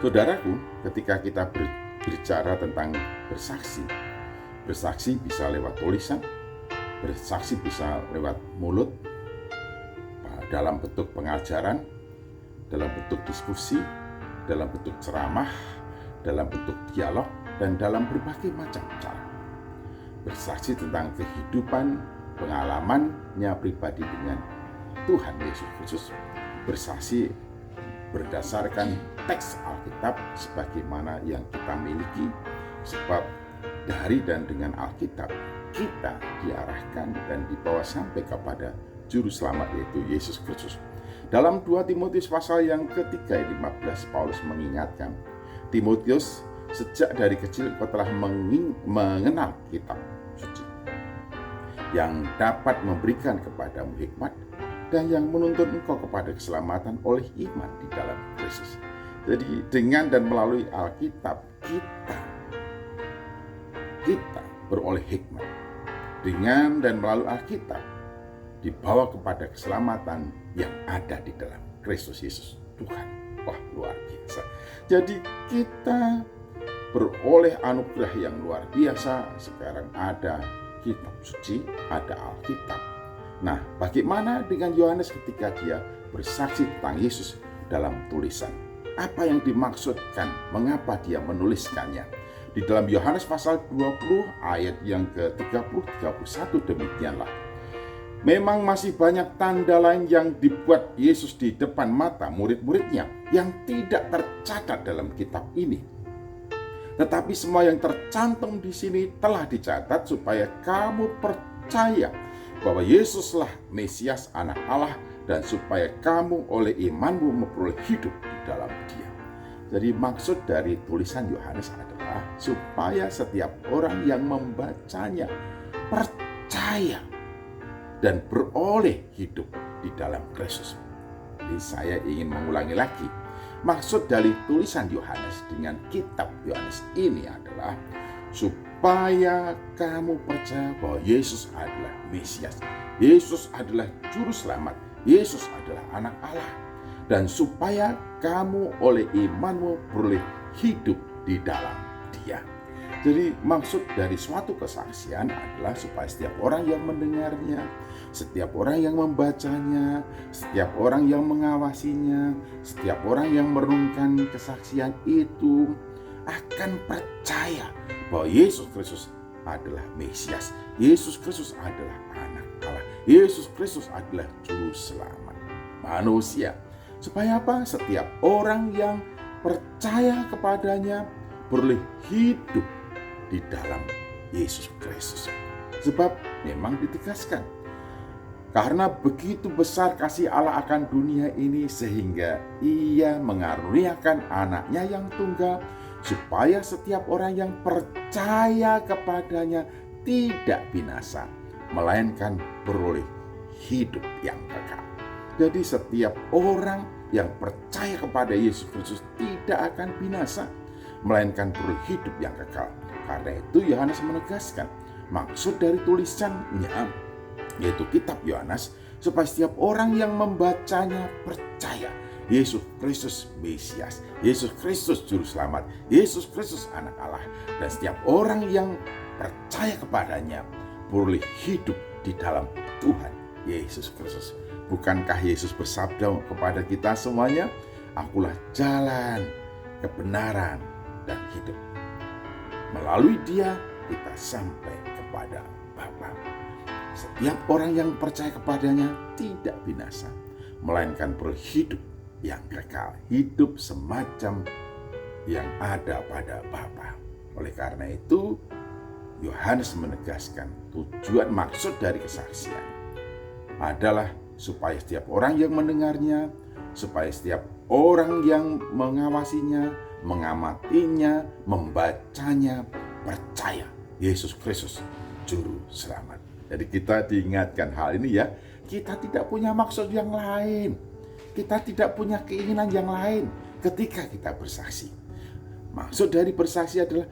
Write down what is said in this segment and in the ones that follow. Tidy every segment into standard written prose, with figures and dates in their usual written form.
Saudaraku, ketika kita berbicara tentang bersaksi, bersaksi bisa lewat tulisan, bersaksi bisa lewat mulut, dalam bentuk pengajaran, dalam bentuk diskusi, dalam bentuk ceramah, dalam bentuk dialog, dan dalam berbagai macam cara. Bersaksi tentang kehidupan, pengalamannya pribadi dengan Tuhan Yesus Kristus. Bersaksi berdasarkan teks Alkitab sebagaimana yang kita miliki, sebab dari dan dengan Alkitab kita diarahkan dan dibawa sampai kepada Juru Selamat, yaitu Yesus Kristus. Dalam 2 Timotius pasal yang ketiga ayat 15, Paulus mengingatkan, Timotius, sejak dari kecil kau telah mengenal kitab suci yang dapat memberikan kepadamu hikmat dan yang menuntun engkau kepada keselamatan oleh iman di dalam Kristus. Jadi dengan dan melalui Alkitab kita beroleh hikmat. Dengan dan melalui Alkitab dibawa kepada keselamatan yang ada di dalam Kristus Yesus Tuhan. Wah, luar biasa. Jadi kita beroleh anugerah yang luar biasa. Sekarang ada kitab suci, ada Alkitab. Nah, bagaimana dengan Yohanes ketika dia bersaksi tentang Yesus dalam tulisan? Apa yang dimaksudkan? Mengapa dia menuliskannya? Di dalam Yohanes pasal 20 ayat yang ke-30-31 demikianlah. Memang masih banyak tanda lain yang dibuat Yesus di depan mata murid-muridnya yang tidak tercatat dalam kitab ini. Tetapi semua yang tercantum di sini telah dicatat supaya kamu percaya bahwa Yesuslah Mesias Anak Allah dan supaya kamu oleh imanmu memperoleh hidup di dalam Dia. Jadi maksud dari tulisan Yohanes adalah supaya setiap orang yang membacanya percaya dan beroleh hidup di dalam Kristus. Jadi saya ingin mengulangi lagi. Maksud dari tulisan Yohanes dengan kitab Yohanes ini adalah supaya kamu percaya bahwa Yesus adalah Mesias. Yesus adalah Juru Selamat. Yesus adalah Anak Allah. Dan supaya kamu oleh imanmu beroleh hidup di dalam Dia. Jadi maksud dari suatu kesaksian adalah supaya setiap orang yang mendengarnya, setiap orang yang membacanya, setiap orang yang mengawasinya, setiap orang yang merenungkan kesaksian itu akan percaya bahwa Yesus Kristus adalah Mesias. Yesus Kristus adalah Anak Allah. Yesus Kristus adalah Juru Selamat manusia. Supaya apa? Setiap orang yang percaya kepadanya beroleh hidup di dalam Yesus Kristus. Sebab memang ditegaskan, karena begitu besar kasih Allah akan dunia ini sehingga Ia mengaruniakan anaknya yang tunggal, supaya setiap orang yang percaya kepadanya tidak binasa, melainkan beroleh hidup yang kekal. Jadi setiap orang yang percaya kepada Yesus Kristus tidak akan binasa, melainkan beroleh hidup yang kekal. Karena itu Yohanes menegaskan maksud dari tulisannya, yaitu kitab Yohanes, supaya setiap orang yang membacanya percaya Yesus Kristus Mesias, Yesus Kristus Juru Selamat, Yesus Kristus Anak Allah. Dan setiap orang yang percaya kepadanya beroleh hidup di dalam Tuhan Yesus Kristus. Bukankah Yesus bersabda kepada kita semuanya, Akulah jalan, kebenaran, dan hidup. Melalui Dia kita sampai kepada Bapa. Setiap orang yang percaya kepadanya tidak binasa, melainkan berhidup yang kekal, hidup semacam yang ada pada Bapa. Oleh karena itu, Yohanes menegaskan tujuan maksud dari kesaksian adalah supaya setiap orang yang mendengarnya, supaya setiap orang yang mengawasinya, mengamatinya, membacanya, percaya Yesus Kristus Juru Selamat. Jadi kita diingatkan hal ini ya, kita tidak punya maksud yang lain, kita tidak punya keinginan yang lain ketika kita bersaksi. Maksud dari bersaksi adalah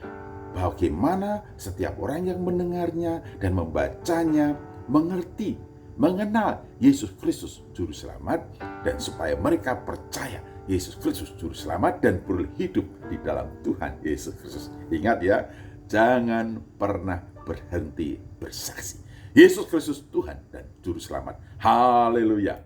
bagaimana setiap orang yang mendengarnya dan membacanya mengerti, mengenal Yesus Kristus Juru Selamat, dan supaya mereka percaya Yesus Kristus Juru Selamat dan berhidup di dalam Tuhan Yesus Kristus. Ingat ya, jangan pernah berhenti bersaksi. Yesus Kristus Tuhan dan Juru Selamat. Haleluya.